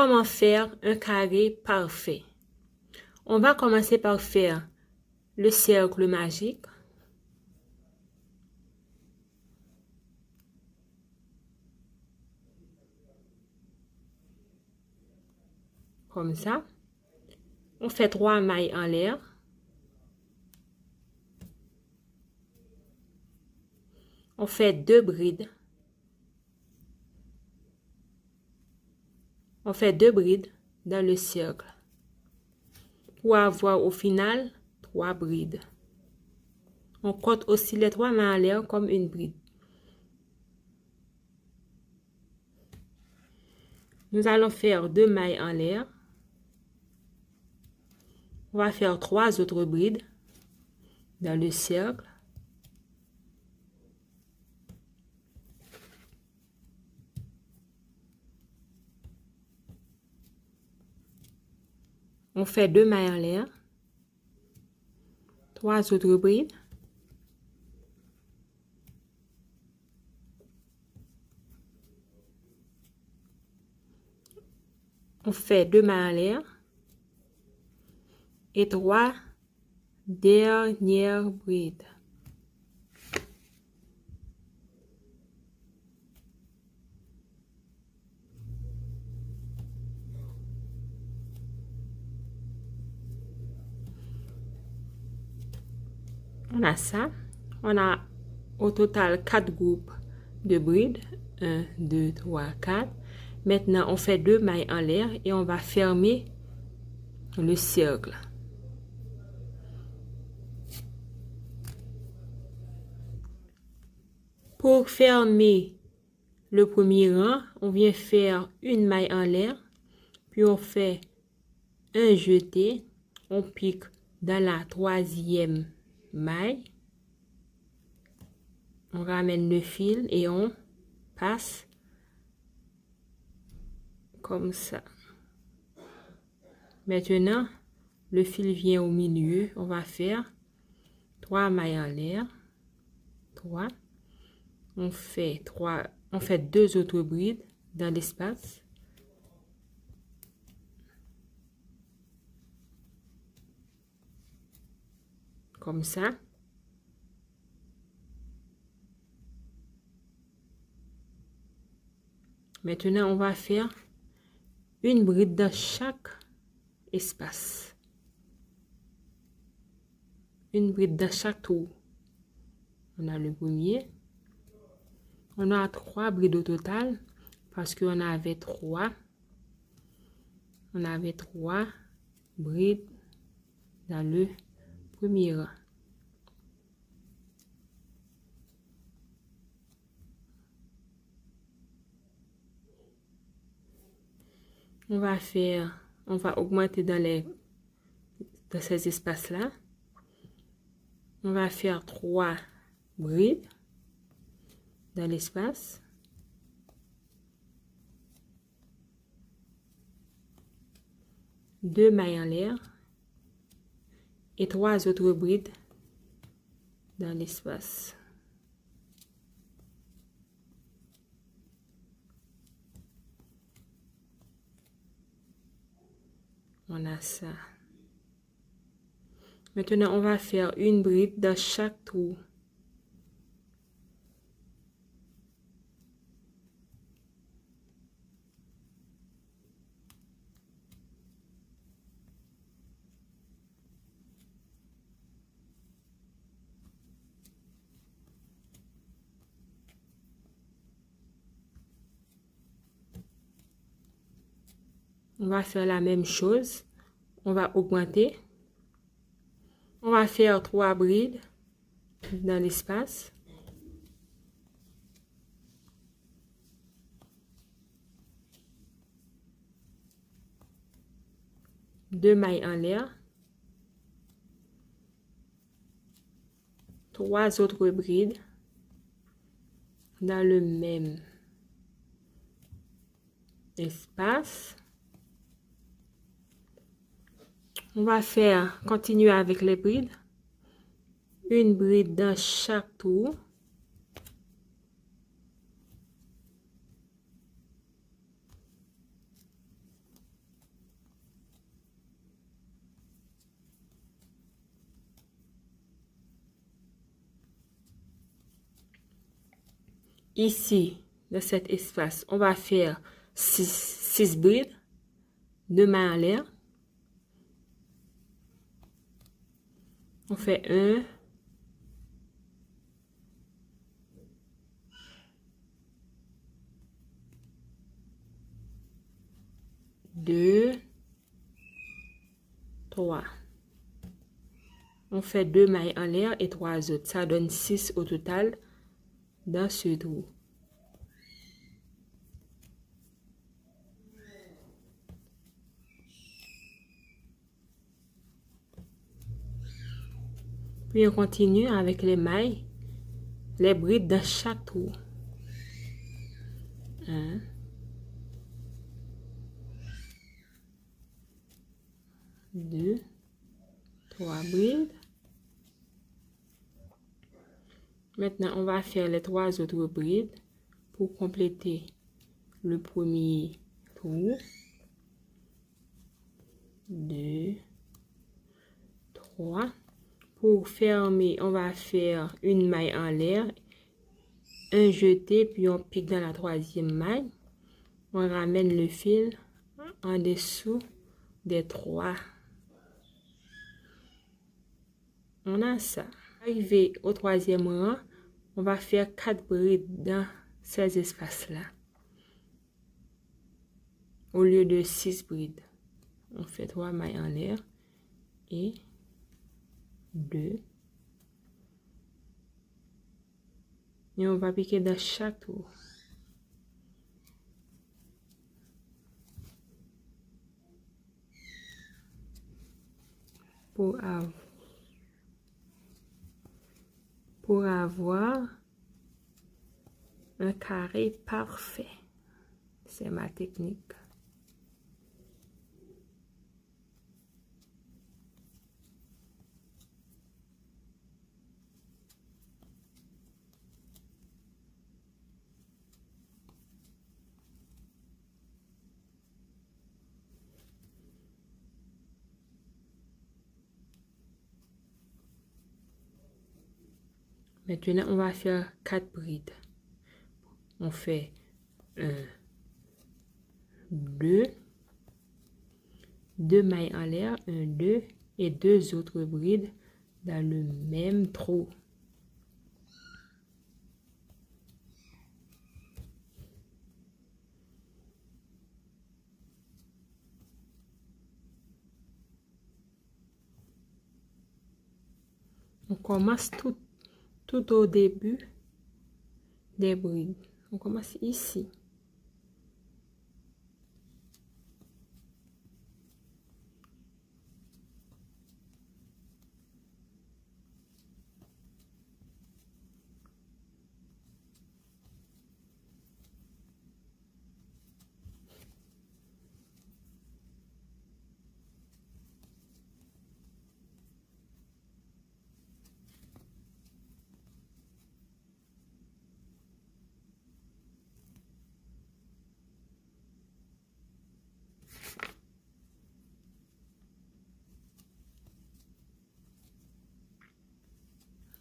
Comment faire un carré parfait? On va commencer par faire le cercle magique. Comme ça. On fait 3 mailles en l'air. On fait 2 brides. On fait 2 brides dans le cercle pour avoir au final 3 brides. On compte aussi les 3 mailles en l'air comme une bride. Nous allons faire 2 mailles en l'air. On va faire 3 autres brides dans le cercle. On fait 2 mailles en l'air, 3 autres brides. On fait 2 mailles en l'air et 3 dernières brides. On a ça. On a au total 4 groupes de brides. 1, 2, 3, 4. Maintenant, on fait 2 mailles en l'air et on va fermer le cercle. Pour fermer le premier rang, on vient faire une maille en l'air, puis on fait un jeté, on pique dans la 3e maille, on ramène le fil et on passe comme ça. Maintenant, le fil vient au milieu, on va faire 3 mailles en l'air, 3, on fait 2 autres brides dans l'espace. Comme ça. Maintenant, on va faire une bride dans chaque espace. Une bride dans chaque trou. On a le premier. On a 3 brides au total parce qu'on avait 3. On avait 3 brides dans le premier rang. On va augmenter dans ces espaces-là. On va faire 3 brides dans l'espace. Deux mailles en l'air et 3 autres brides dans l'espace. On a ça. Maintenant, on va faire une bride dans chaque trou. On va faire la même chose. On va augmenter. On va faire 3 brides dans l'espace. Deux mailles en l'air. 3 autres brides dans le même espace. On va continuer avec les brides. Une bride dans chaque trou. ici, dans cet espace, on va faire 6 brides, 2 mailles en l'air. On fait 1, 2, 3. On fait 2 mailles en l'air et 3 autres. Ça donne 6 au total dans ce trou. Puis on continue avec les mailles, les brides dans chaque trou. 1, 2, 3 brides. Maintenant, on va faire les 3 autres brides pour compléter le premier trou. 2, 3. Pour fermer, on va faire une maille en l'air, un jeté, puis on pique dans la 3e maille. On ramène le fil en dessous des 3. On a ça. Arrivé au 3e rang, on va faire 4 brides dans ces espaces-là. Au lieu de 6 brides, on fait 3 mailles en l'air et 2. Et on va piquer dans chaque trou. Pour avoir un carré parfait. C'est ma technique. Maintenant, on va faire 4 brides. On fait 1, 2, 2 mailles en l'air, 1, 2 et 2 autres brides dans le même trou. On commence tout au début des brides. On commence ici.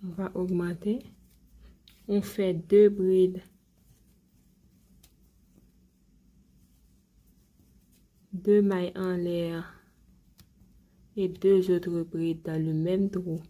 On va augmenter. On fait 2 brides. 2 mailles en l'air et 2 autres brides dans le même trou.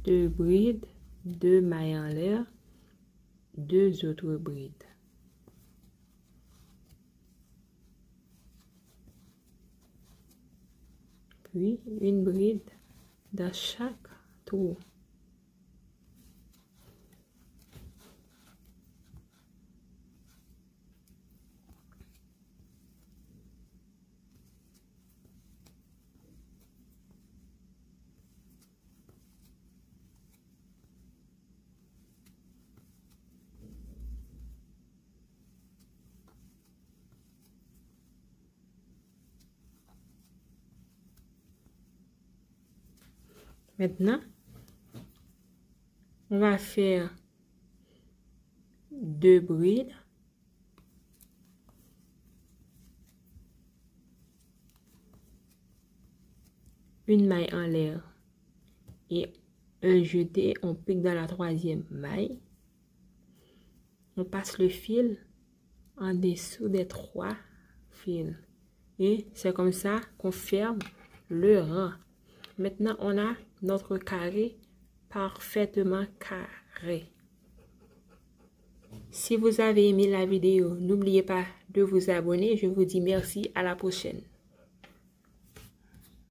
Deux brides, 2 mailles en l'air, 2 autres brides. puis une bride dans chaque trou. Maintenant, on va faire 2 brides. Une maille en l'air et un jeté, on pique dans la 3e maille. On passe le fil en dessous des 3 fils. Et c'est comme ça qu'on ferme le rang. Maintenant, on a notre carré parfaitement carré. Si vous avez aimé la vidéo, n'oubliez pas de vous abonner. Je vous dis merci, à la prochaine.